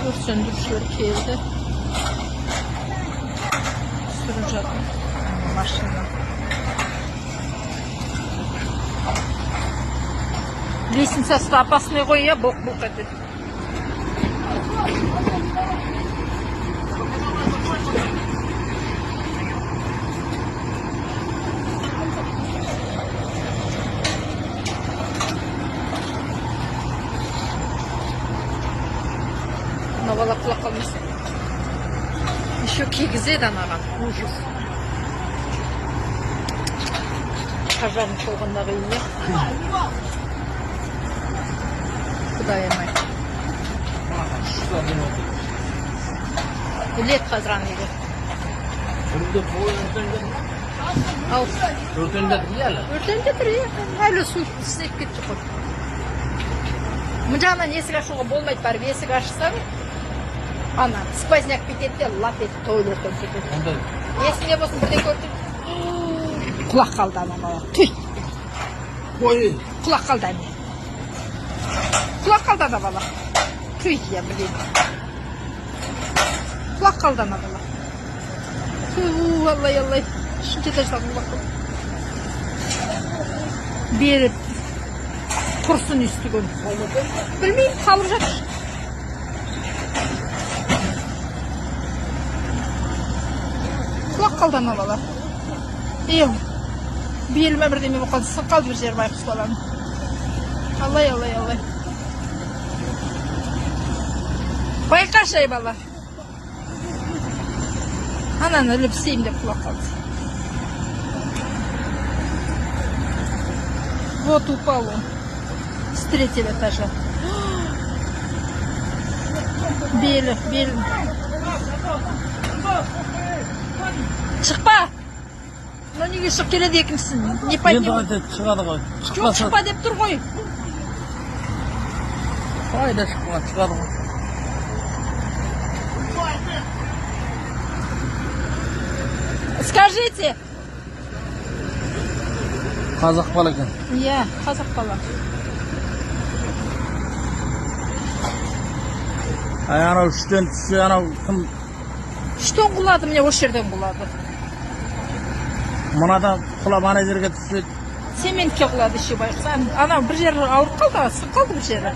Örт söndürüşleri keldi. Sürüp жатыр машина. Лестницасы опасный ғой, я боқ-боқ етеді. Мына бала құлап қалмасын. Еще кигізеді анаған. Ужас. Қажанып болғандағы үйіне. Құдайым-ай. Білет қазір ана үйде. Ау. Өртенде тұр әлі? Өртенде тұр, әлі су істеп кетті ғой. Мұн жағынан есік ашуға болмайды, барып есік ашсаң, ана сквозняк кетеді де лап етіп тойлеттен кетеді. Есіңе болсын бірден көрді. Құлақ қалды анама. Түй. Құлақ қалды әне. Құлақ қалды ана бала. Түй, я білейін. Құлақ қалды ана бала. Аллай, аллай. Шынче таждағын құлақ қалды. Беріп тұрсын үстігін. Білмеймін, қалып жатыр. Құлақ қалды ана бала. Беліме бірдеме болған, қалды бір жер байқұс баланы. Аллай, аллай, аллай. Байқашы ай бала. Ананы іліп істеймін деп құлақ қалды. Вот упал он с 3-го этажа. Белі. Шықпа! Но неге шығып келеді екіншісін? Не поднем? Енді шығады ғой. Жоқ, шықпа деп тұр ғой. Қайда шығады ғой. Скажите. Қазақ бала екен. Иә, қазақ бала. Анау үштен түссе, анау кім? Үштен құлады, міне осы жерден құлады. Мынадан құлап ана жерге түссе. Цементке құлады еще байқұс. Анау бір жері ауырып қалды, сынып қалды бір жері.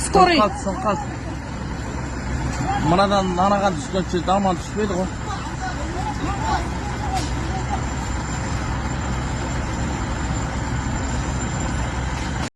Скорый. Қалды. Мынадан анаған түскенше аман түспейді ғой.